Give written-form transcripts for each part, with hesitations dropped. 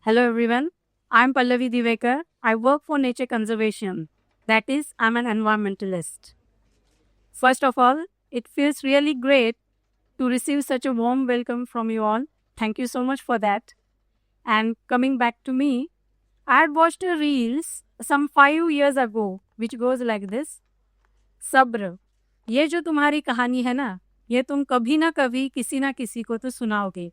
Hello everyone, I'm Pallavi Divekar. I work for nature conservation. That is, I'm an environmentalist. First of all, it feels really great to receive such a warm welcome from you all. Thank you so much for that. And coming back to me, I had watched a reels some 5 years ago, which goes like this. सब्र, ये जो तुम्हारी कहानी है ना, ये तुम कभी ना कभी किसी ना किसी को तो सुनाओगे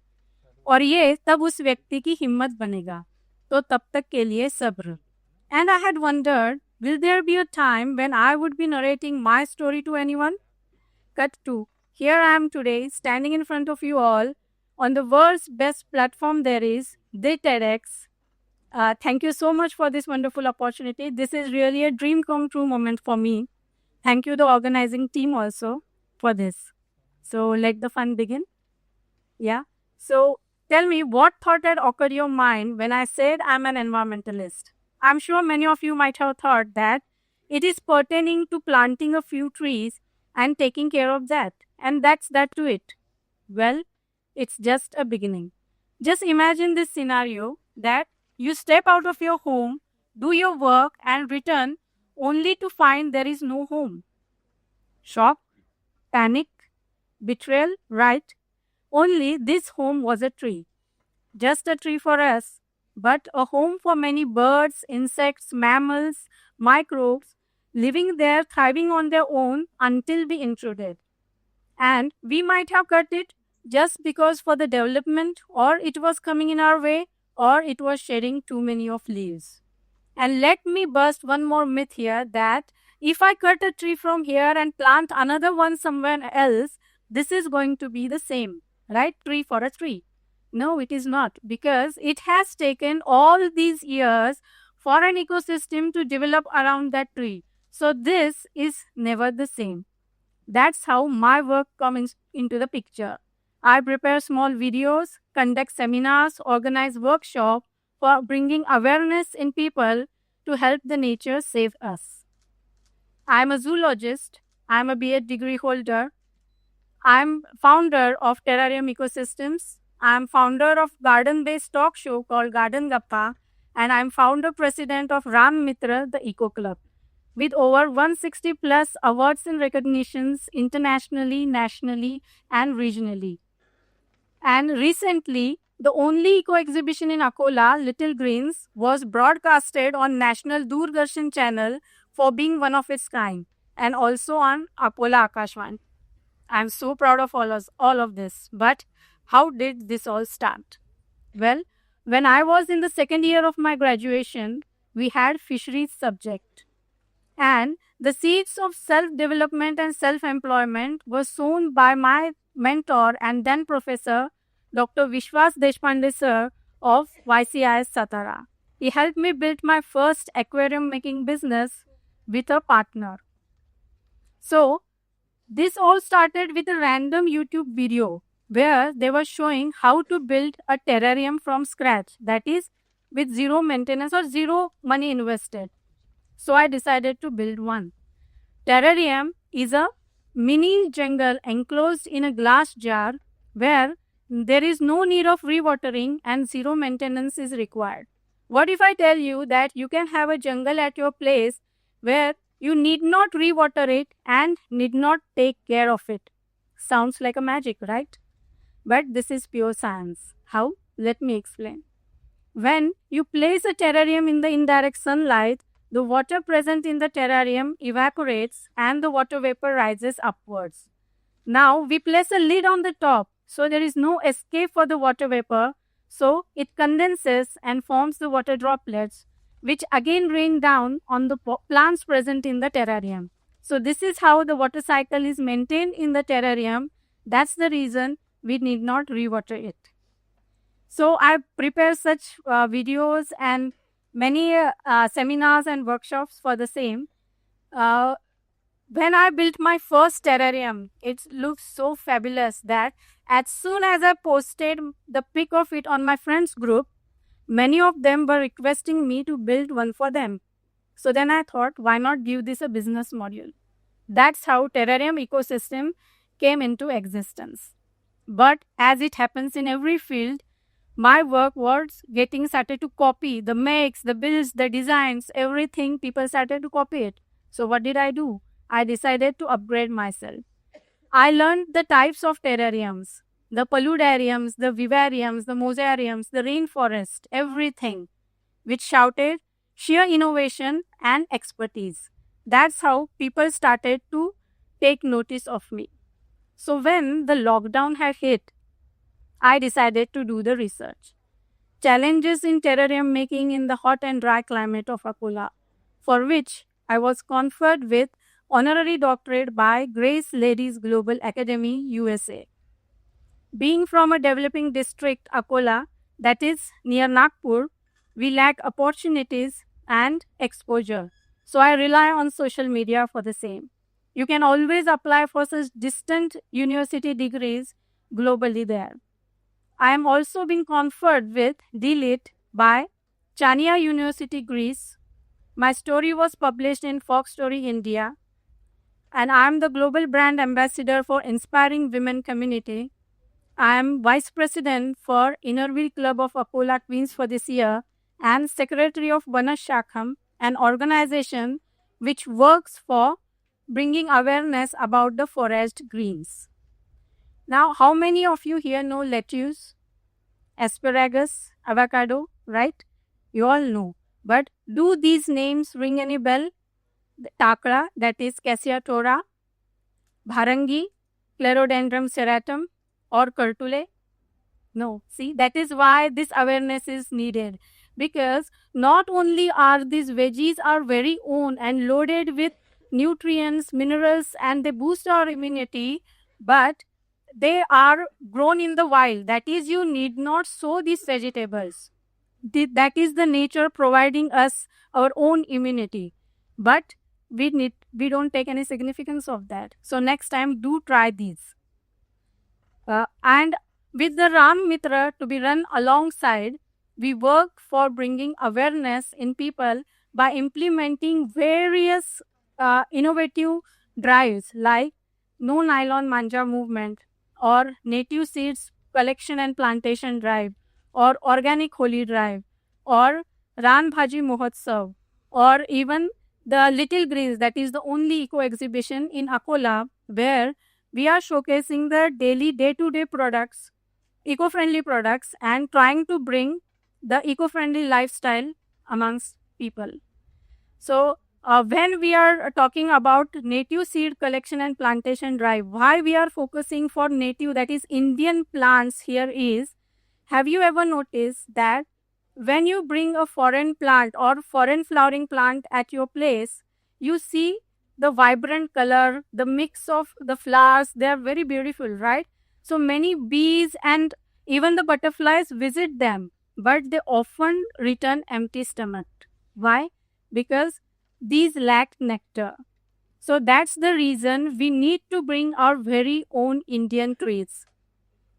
और ये तब उस व्यक्ति की हिम्मत बनेगा, तो तब तक के लिए सब्र. And I had wondered, will there be a time when I would be narrating my story to anyone? Cut to, here I am today, standing in front of you all on the world's best platform there is, the TEDx. Thank you so much for this wonderful opportunity. This is really a dream come true moment for me. Thank you, the organizing team, also for this. So let the fun begin. Yeah. So tell me, what thought had occurred your mind when I said I'm an environmentalist? I'm sure many of you might have thought that it is pertaining to planting a few trees and taking care of that. And that's that to it. Well, it's just a beginning. Just imagine this scenario that you step out of your home, do your work, and return only to find there is no home. Shock, panic, betrayal, right? Only this home was a tree. Just a tree for us, but a home for many birds, insects, mammals, microbes, living there, thriving on their own until we intruded. And we might have cut it just because for the development, or it was coming in our way, or it was shedding too many of leaves. And let me burst one more myth here that if I cut a tree from here and plant another one somewhere else, this is going to be the same, right? Tree for a tree. No, it is not, because it has taken all these years for an ecosystem to develop around that tree. So this is never the same. That's how my work comes into the picture. I prepare small videos, conduct seminars, organize workshops for bringing awareness in people to help the nature save us. I'm a zoologist. I'm a B.Ed degree holder. I'm founder of Terrarium Ecosystems. I'm founder of garden-based talk show called Garden Gappa, and I'm founder president of Ram Mitra, the Eco Club, with over 160 plus awards and recognitions internationally, nationally, and regionally. And recently, the only eco exhibition in Akola, Little Greens, was broadcasted on National Doordarshan channel for being one of its kind, and also on Akola Akashvan. I'm so proud of all of this. But how did this all start? Well, when I was in the second year of my graduation, we had fisheries subject. And the seeds of self-development and self-employment were sown by my mentor and then professor, Dr. Vishwas Deshpande sir of YCIS Satara. He helped me build my first aquarium making business with a partner. So, this all started with a random YouTube video where they were showing how to build a terrarium from scratch, that is, with zero maintenance or zero money invested. So I decided to build one. Terrarium is a mini jungle enclosed in a glass jar where there is no need of rewatering and zero maintenance is required. What if I tell you that you can have a jungle at your place where you need not rewater it and need not take care of it? Sounds like a magic, right? But this is pure science. How? Let me explain. When you place a terrarium in the indirect sunlight, the water present in the terrarium evaporates and the water vapor rises upwards. Now we place a lid on the top, so there is no escape for the water vapor, so it condenses and forms the water droplets, which again rain down on the plants present in the terrarium. So this is how the water cycle is maintained in the terrarium. That's the reason we need not rewater it. So I prepare such videos and many seminars and workshops for the same. When I built my first terrarium, it looked so fabulous that as soon as I posted the pic of it on my friends group, many of them were requesting me to build one for them. So then I thought, why not give this a business module? That's how Terrarium Ecosystem came into existence. But as it happens in every field, my work was getting started to copy the makes, the builds, the designs, everything. People started to copy it. So what did I do? I decided to upgrade myself. I learned the types of terrariums, the paludariums, the vivariums, the mosaiariums, the rainforest, everything, which shouted sheer innovation and expertise. That's how people started to take notice of me. So when the lockdown had hit, I decided to do the research. Challenges in terrarium making in the hot and dry climate of Akola, for which I was conferred with honorary doctorate by Grace Ladies Global Academy, USA. Being from a developing district, Akola, that is near Nagpur, we lack opportunities and exposure. So I rely on social media for the same. You can always apply for such distant university degrees globally there. I am also being conferred with DLIT by Chania University, Greece. My story was published in Fox Story India, and I am the global brand ambassador for Inspiring Women Community. I am vice president for Innerville Club of Akola Queens for this year and secretary of Banas Shakham, an organization which works for bringing awareness about the forest greens. Now, how many of you here know lettuce, asparagus, avocado, right? You all know. But do these names ring any bell? The takra, that is Cassia tora, bharangi, Clerodendron serratum, or curtule? No. See, that is why this awareness is needed. Because not only are these veggies are very own and loaded with nutrients, minerals, and they boost our immunity, but they are grown in the wild. That is, you need not sow these vegetables. That is the nature providing us our own immunity. But we don't take any significance of that. So next time, do try these. And with the Ram Mitra to be run alongside, we work for bringing awareness in people by implementing various innovative drives like No Nylon Manja movement, or Native Seeds Collection and Plantation Drive, or Organic Holi Drive, or Ran Bhaji Mahotsav, or even the Little Greens, that is the only eco exhibition in Akola where we are showcasing the daily day-to-day products, eco-friendly products, and trying to bring the eco-friendly lifestyle amongst people. So when we are talking about native seed collection and plantation drive, why we are focusing for native, that is Indian plants here is, have you ever noticed that when you bring a foreign plant or foreign flowering plant at your place, you see the vibrant color, the mix of the flowers, they are very beautiful, right? So many bees and even the butterflies visit them, but they often return empty stomached. Why? Because these lack nectar. So that's the reason we need to bring our very own Indian trees.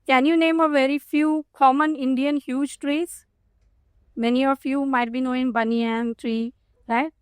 Can you name a very few common Indian huge trees? Many of you might be knowing banyan tree, right?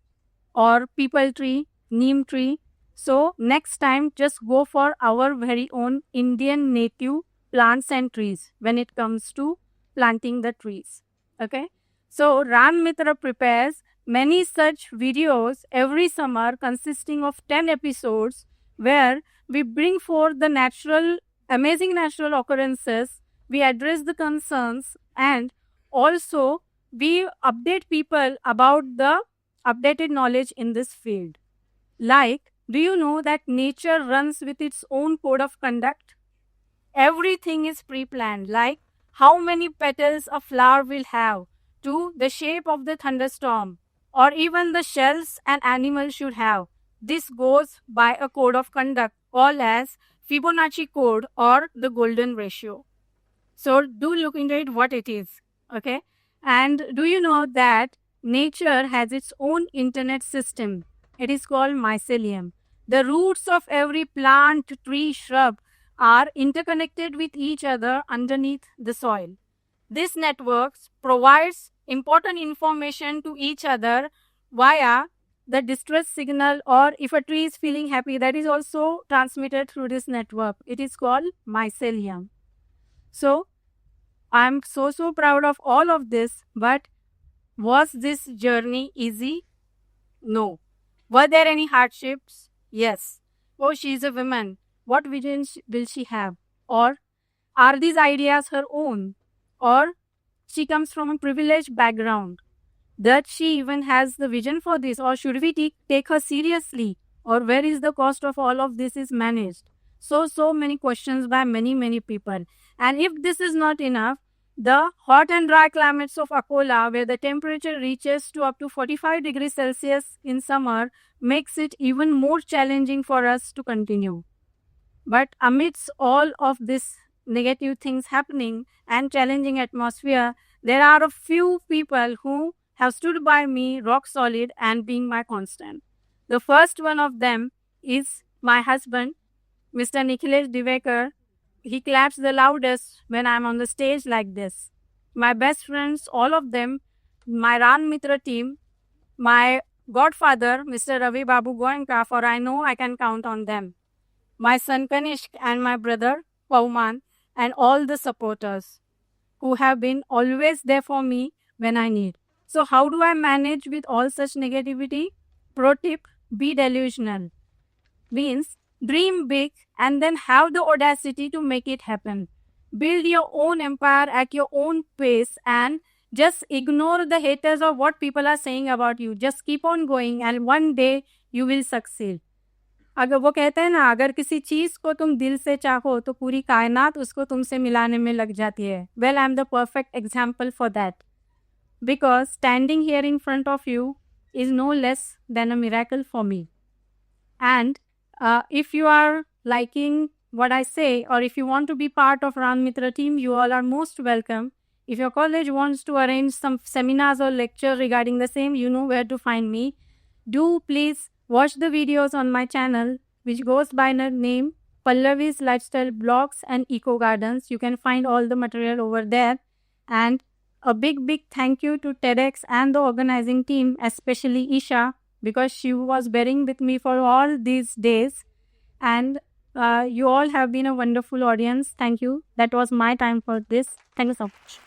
Or peepal tree, neem tree. So next time, just go for our very own Indian native plants and trees when it comes to planting the trees. Okay. So Ram Mitra prepares many such videos every summer consisting of 10 episodes where we bring forth the natural, amazing natural occurrences, we address the concerns, and also we update people about the updated knowledge in this field. Like, do you know that nature runs with its own code of conduct? Everything is pre-planned, like how many petals a flower will have, to the shape of the thunderstorm, or even the shells an animal should have. This goes by a code of conduct called as Fibonacci code or the golden ratio. So do look into it what it is. Okay. And do you know that nature has its own internet system? It is called mycelium. The roots of every plant, tree, shrub are interconnected with each other underneath the soil. This network provides important information to each other via the distress signal, or if a tree is feeling happy, that is also transmitted through this network. It is called mycelium. So I'm so proud of all of this, but was this journey easy? No. Were there any hardships? Yes. Oh, she's a woman. What vision will she have? Or are these ideas her own? Or she comes from a privileged background? That she even has the vision for this? Or should we take her seriously? Or where is the cost of all of this is managed? So many questions by many people. And if this is not enough, the hot and dry climates of Akola, where the temperature reaches to up to 45 degrees Celsius in summer, makes it even more challenging for us to continue. But amidst all of this negative things happening and challenging atmosphere, there are a few people who have stood by me rock solid and being my constant. The first one of them is my husband, Mr. Nikhilesh Divekar. He claps the loudest when I'm on the stage like this. My best friends, all of them, my Ran Mitra team, my godfather, Mr. Ravi Babu Goenka, for I know I can count on them. My son Kanishk and my brother Pauman, and all the supporters who have been always there for me when I need. So how do I manage with all such negativity? Pro tip, be delusional. Means dream big and then have the audacity to make it happen. Build your own empire at your own pace and just ignore the haters or what people are saying about you. Just keep on going and one day you will succeed. अगर वो कहते हैं ना, अगर किसी चीज को तुम दिल से चाहो तो पूरी कायनात उसको तुमसे मिलाने में लग जाती है. Well, I am the perfect example for that, because standing here in front of you is no less than a miracle for me. And if you are liking what I say, or if you want to be part of Ran Mitra team, you all are most welcome. If your college wants to arrange some seminars or lecture regarding the same, you know where to find me. Do please watch the videos on my channel, which goes by the name Pallavi's Lifestyle Blogs and Eco Gardens. You can find all the material over there. And a big thank you to TEDx and the organizing team, especially Isha, because she was bearing with me for all these days. And you all have been a wonderful audience. Thank you. That was my time for this. Thank you so much.